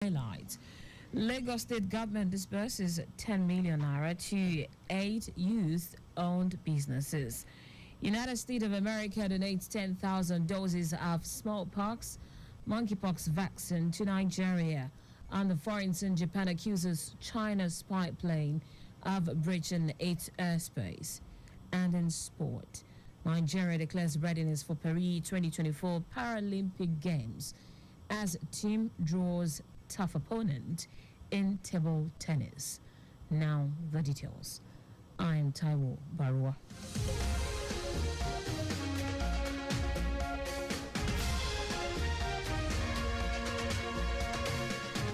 highlights. Lagos State government disburses 10 million naira to 8 youth-owned businesses. United States of America donates 10,000 doses of smallpox, monkeypox vaccine to Nigeria. And the foreign in Japan accuses China's spy plane of breaching its airspace. And in sport, Nigeria declares readiness for Paris 2024 Paralympic Games as team draws tough opponent in table tennis. Now the details. I'm Taiwo Baruwa.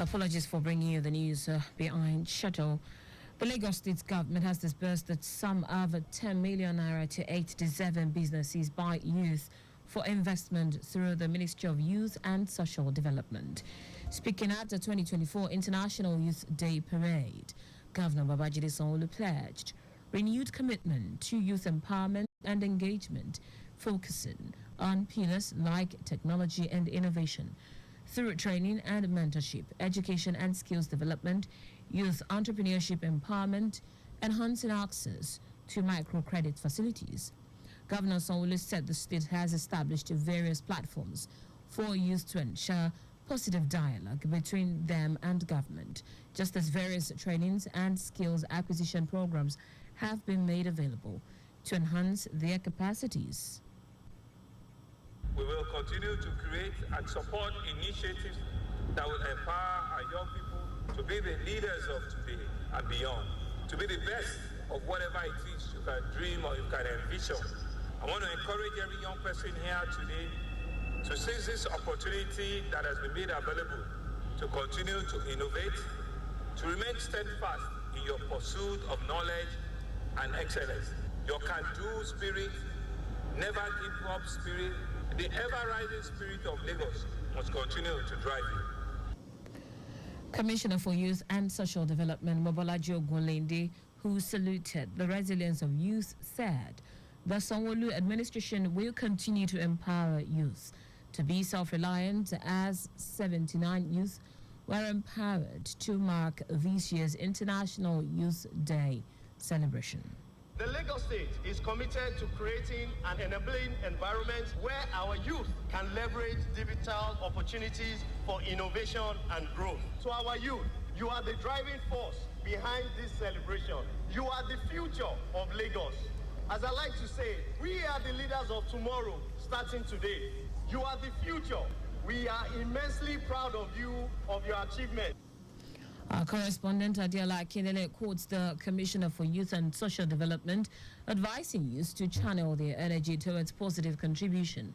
Apologies for bringing you the news behind schedule. The Lagos State government has disbursed the sum of 10 million naira to 8 deserving businesses by youth for investment through the Ministry of Youth and Social Development. Speaking at the 2024 International Youth Day Parade, Governor Babajide Sanwo-Olu pledged renewed commitment to youth empowerment and engagement, focusing on pillars like technology and innovation. Through training and mentorship, education and skills development, youth entrepreneurship empowerment, enhancing access to microcredit facilities. Governor Sanwo-Olu said the state has established various platforms for youth to ensure positive dialogue between them and government, just as various trainings and skills acquisition programs have been made available to enhance their capacities. We will continue to create and support initiatives that will empower our young people to be the leaders of today and beyond, to be the best of whatever it is you can dream or you can envision. I want to encourage every young person here today to seize this opportunity that has been made available to continue to innovate, to remain steadfast in your pursuit of knowledge and excellence. Your can-do spirit, never give up spirit, the ever-rising spirit of Lagos must continue to drive you. Commissioner for Youth and Social Development, Mobolaji Ogunlende, who saluted the resilience of youth, said the Sanwo-Olu administration will continue to empower youth to be self-reliant as 79 youth were empowered to mark this year's International Youth Day celebration. The Lagos State is committed to creating an enabling environment where our youth can leverage digital opportunities for innovation and growth. To our youth, you are the driving force behind this celebration. You are the future of Lagos. As I like to say, we are the leaders of tomorrow, starting today. You are the future. We are immensely proud of you, of your achievement. Our correspondent Adiola Akinele quotes the Commissioner for Youth and Social Development advising youth to channel their energy towards positive contribution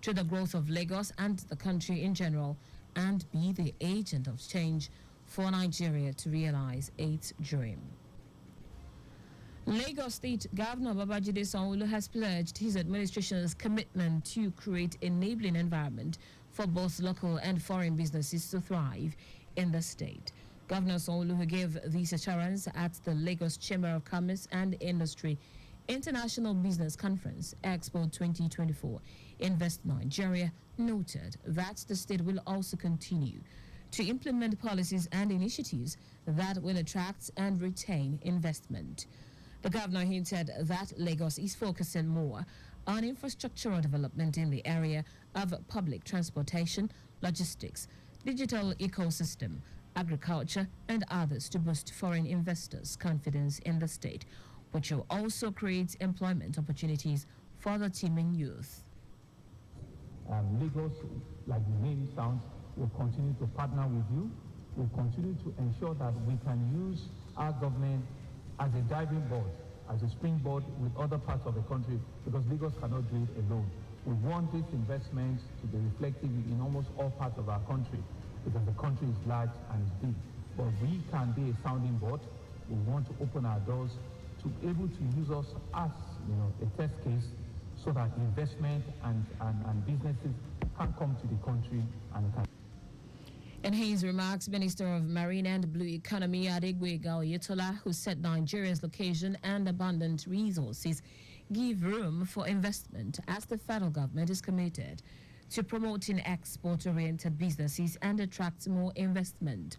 to the growth of Lagos and the country in general and be the agent of change for Nigeria to realize its dream. Lagos State Governor Babajide Sanwo-Olu has pledged his administration's commitment to create enabling environment for both local and foreign businesses to thrive in the state. Governor Sanwo-Olu, who gave this assurance at the Lagos Chamber of Commerce and Industry International Business Conference Expo 2024 Invest Nigeria, noted that the state will also continue to implement policies and initiatives that will attract and retain investment. The governor hinted that Lagos is focusing more on infrastructural development in the area of public transportation, logistics, digital ecosystem, agriculture, and others to boost foreign investors' confidence in the state, which will also create employment opportunities for the teeming youth. Lagos, like the name sounds, will continue to partner with you. We'll continue to ensure that we can use our government as a driving board, as a springboard with other parts of the country, because Lagos cannot do it alone. We want these investments to be reflected in almost all parts of our country, because the country is large and it's big. But we can be a sounding board. We want to open our doors to be able to use us as a test case so that investment and businesses can come to the country and can. In his remarks, Minister of Marine and Blue Economy Adegboyega Oyetola, who said Nigeria's location and abundant resources give room for investment as the federal government is committed to promoting export-oriented businesses and attract more investment.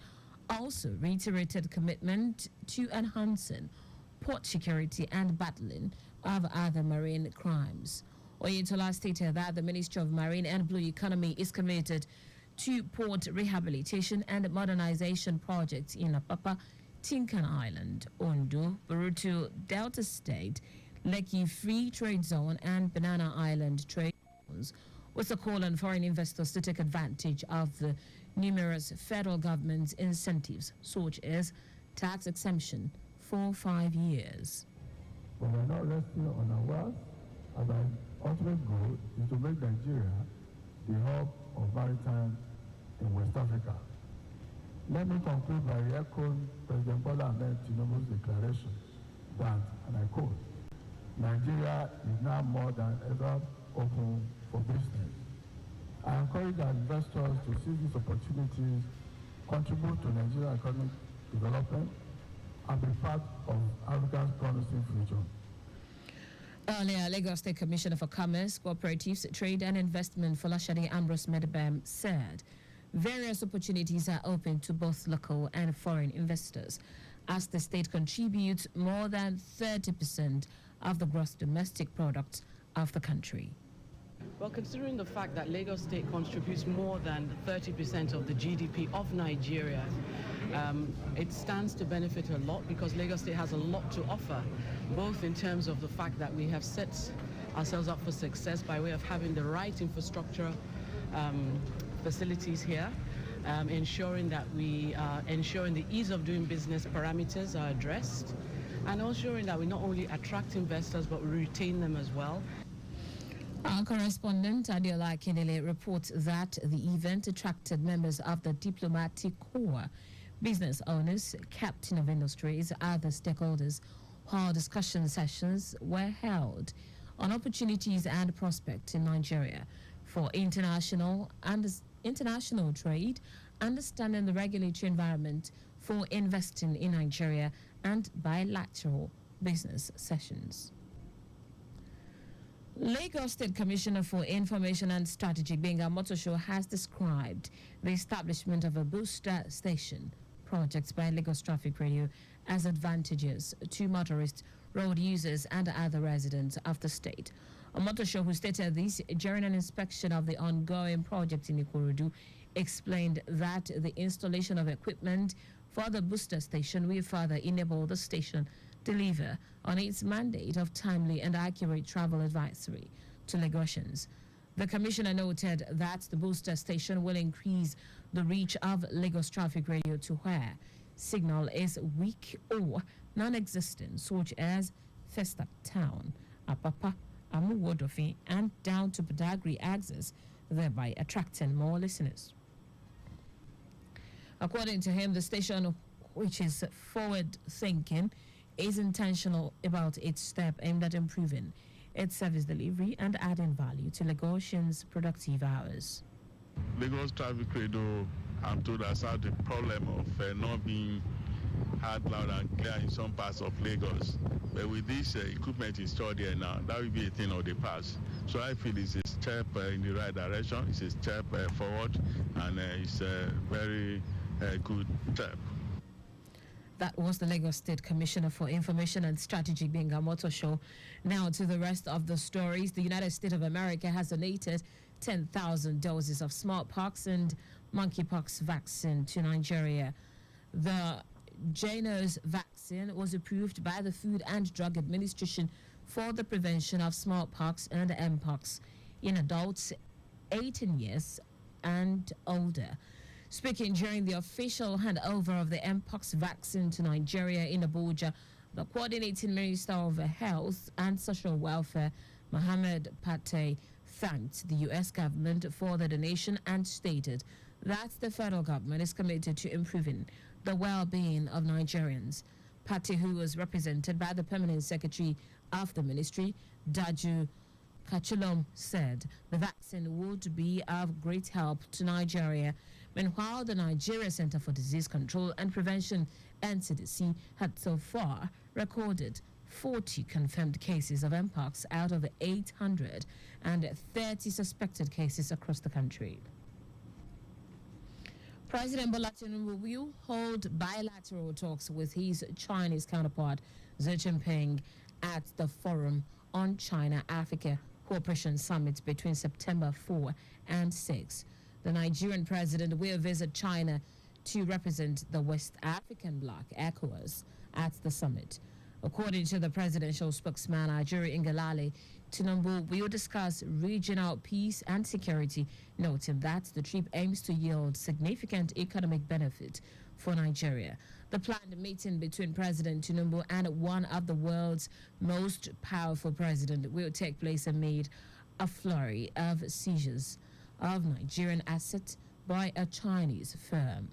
Also reiterated commitment to enhancing port security and battling of other marine crimes. Oyetola stated that the Ministry of Marine and Blue Economy is committed to port rehabilitation and modernization projects in Apapa, Tinkan Island, Ondo, Burutu, Delta State, Lekki Free Trade Zone, and Banana Island trade zones, with a call on foreign investors to take advantage of the numerous federal government's incentives, such as tax exemption for 5 years. But we're not resting on our wealth, as our ultimate goal is to make Nigeria the hub of maritime in West Africa. Let me conclude by re-echoing President Bola Ahmed Tinubu's declaration that, and I quote, Nigeria is now more than ever open for business. I encourage our investors to seize these opportunities, contribute to Nigeria's economic development, and be part of Africa's promising future. Earlier, Lagos State Commissioner for Commerce, Cooperatives, Trade and Investment, Folashade Ambrose Medebem, said various opportunities are open to both local and foreign investors as the state contributes more than 30% of the gross domestic product of the country. Well, considering the fact that Lagos State contributes more than 30% of the GDP of Nigeria, it stands to benefit a lot because Lagos State has a lot to offer, both in terms of the fact that we have set ourselves up for success by way of having the right infrastructure facilities here, ensuring that ensuring the ease of doing business parameters are addressed, and ensuring that we not only attract investors but we retain them as well. Our correspondent Adiola Kindele reports that the event attracted members of the diplomatic corps, business owners, captain of industries, other stakeholders, while discussion sessions were held on opportunities and prospects in Nigeria for international trade, understanding the regulatory environment for investing in Nigeria, and bilateral business sessions. Lagos State Commissioner for Information and Strategy, Benga Motosho, has described the establishment of a booster station project by Lagos Traffic Radio as advantageous to motorists, road users, and other residents of the state. Motosho, who stated this during an inspection of the ongoing project in Ikorodu, explained that the installation of equipment for the booster station will further enable the station deliver on its mandate of timely and accurate travel advisory to Lagosians. The commissioner noted that the booster station will increase the reach of Lagos Traffic Radio to where signal is weak or non-existent, such as Festac Town, Apapa, Amuwodofi, and down to Badagry axis, thereby attracting more listeners. According to him, the station, which is forward-thinking, is intentional about its step aimed at improving its service delivery and adding value to Lagosians' productive hours. Lagos Traffic Radio, I'm told, has had the problem of not being heard loud and clear in some parts of Lagos. But with this equipment installed here now, that will be a thing of the past. So I feel it's a step in the right direction, it's a step forward, and it's a very good step. That was the Lagos State Commissioner for Information and Strategy, Benga Motosho. Now to the rest of the stories. The United States of America has donated 10,000 doses of smallpox and monkeypox vaccine to Nigeria. The Janus vaccine was approved by the Food and Drug Administration for the prevention of smallpox and mpox in adults 18 years and older. Speaking during the official handover of the mpox vaccine to Nigeria in Abuja, the coordinating Minister of Health and Social Welfare, Mohammed Pate, thanked the U.S. government for the donation and stated that the federal government is committed to improving the well-being of Nigerians. Pate, who was represented by the Permanent Secretary of the Ministry, Daju Kachulom, said the vaccine would be of great help to Nigeria. Meanwhile, the Nigeria Center for Disease Control and Prevention, NCDC, had so far recorded 40 confirmed cases of mpox out of 830 suspected cases across the country. President Bola Tinubu will hold bilateral talks with his Chinese counterpart Xi Jinping at the Forum on China-Africa Cooperation Summit between September 4 and 6. The Nigerian president will visit China to represent the West African bloc, ECOWAS, at the summit. According to the presidential spokesman, Ajuri Ngalale, Tinubu will discuss regional peace and security, noting that the trip aims to yield significant economic benefit for Nigeria. The planned meeting between President Tinubu and one of the world's most powerful presidents will take place amid a flurry of seizures of Nigerian assets by a Chinese firm.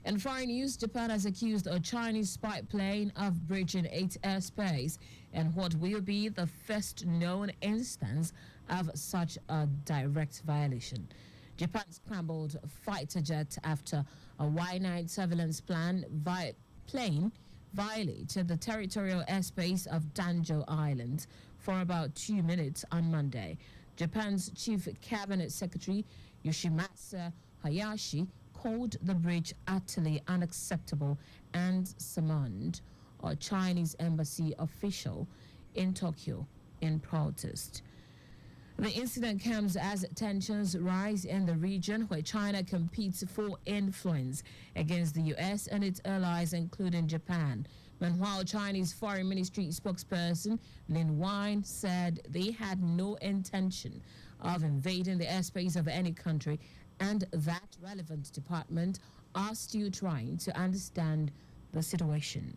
In foreign news, Japan has accused a Chinese spy plane of breaching its airspace in what will be the first known instance of such a direct violation. Japan scrambled fighter jet after a Y-9 surveillance plane violated the territorial airspace of Danjo Island for about 2 minutes on Monday. Japan's Chief Cabinet Secretary Yoshimasa Hayashi called the breach utterly unacceptable and summoned a Chinese embassy official in Tokyo in protest. The incident comes as tensions rise in the region where China competes for influence against the U.S. and its allies, including Japan. Meanwhile, Chinese Foreign Ministry spokesperson Lin Wine said they had no intention of invading the airspace of any country and that relevant department are still trying to understand the situation.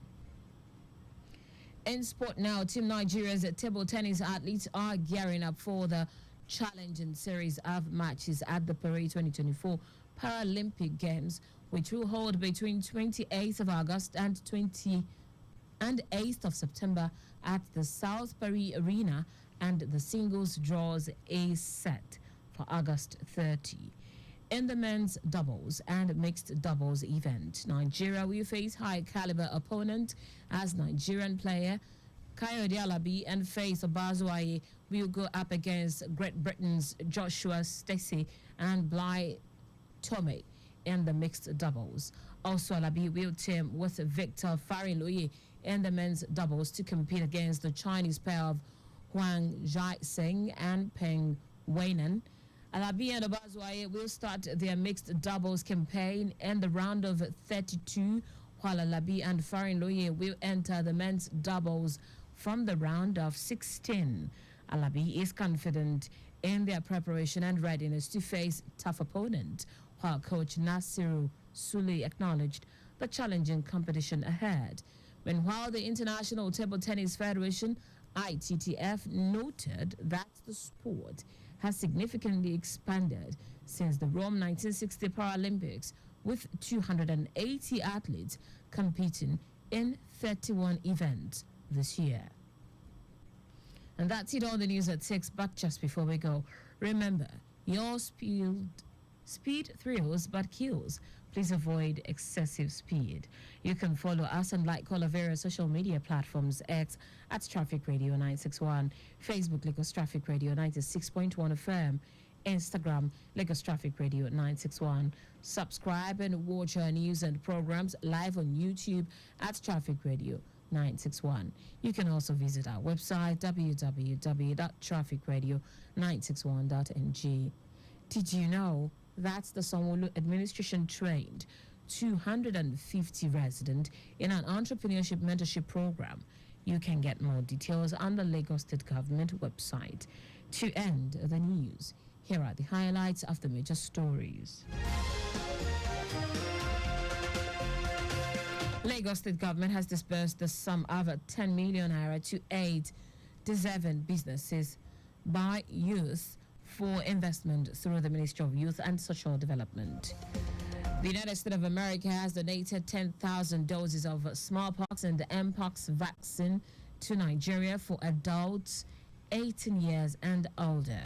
In sport now, Team Nigeria's table tennis athletes are gearing up for the challenging series of matches at the Paris 2024 Paralympic Games, which will hold between 28th of August and 8th of September at the South Paris Arena, and the singles draws a set for August 30. In the men's doubles and mixed doubles event, Nigeria will face high-caliber opponent as Nigerian player Kayode Alabi and Faith Obazuaye will go up against Great Britain's Joshua Stacey and Bly Tomei in the mixed doubles. Also, Alabi will team with Victor Farinloye in the men's doubles to compete against the Chinese pair of Huang Jiaxing and Peng Weinan. Alabi and Obazuaye will start their mixed doubles campaign in the round of 32, while Alabi and Farinloye will enter the men's doubles from the round of 16. Alabi is confident in their preparation and readiness to face tough opponent, while coach Nasiru Sule acknowledged the challenging competition ahead. Meanwhile, the International Table Tennis Federation, ITTF, noted that the sport has significantly expanded since the Rome 1960 Paralympics, with 280 athletes competing in 31 events this year. And that's it on the news at 6, but just before we go, remember, your speed thrills but kills. Please avoid excessive speed. You can follow us and like all of various social media platforms: X at Traffic Radio 961, Facebook Lagos Traffic Radio 96.1 FM, Instagram Lagos Traffic Radio 961. Subscribe and watch our news and programs live on YouTube at Traffic Radio 961. You can also visit our website www.trafficradio961.ng. Did you know that the Sanwo-Olu administration trained 250 residents in an entrepreneurship mentorship program? You can get more details on the Lagos State Government website. To end the news, here are the highlights of the major stories. Lagos State Government has disbursed the sum of 10 million naira to aid deserving businesses by youth for investment through the Ministry of Youth and Social Development. The United States of America has donated 10,000 doses of smallpox and mpox vaccine to Nigeria for adults 18 years and older.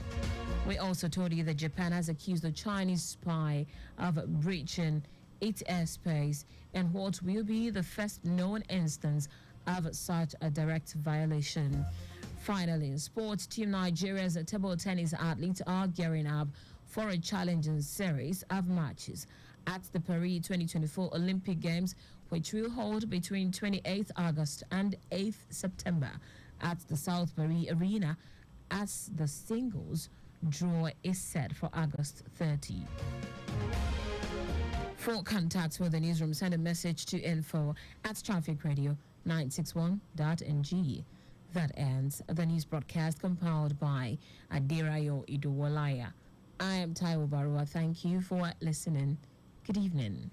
We also told you that Japan has accused the Chinese spy of breaching its airspace in what will be the first known instance of such a direct violation. Finally, in sports, Team Nigeria's table tennis athletes are gearing up for a challenging series of matches at the Paris 2024 Olympic Games, which will hold between 28th August and 8th September at the South Paris Arena, as the singles draw is set for August 30. For contacts with the newsroom, send a message to info@trafficradio961.ng. That ends the news broadcast compiled by Adirayo Idowalaya. I am Taiwo Baruwa. Thank you for listening. Good evening.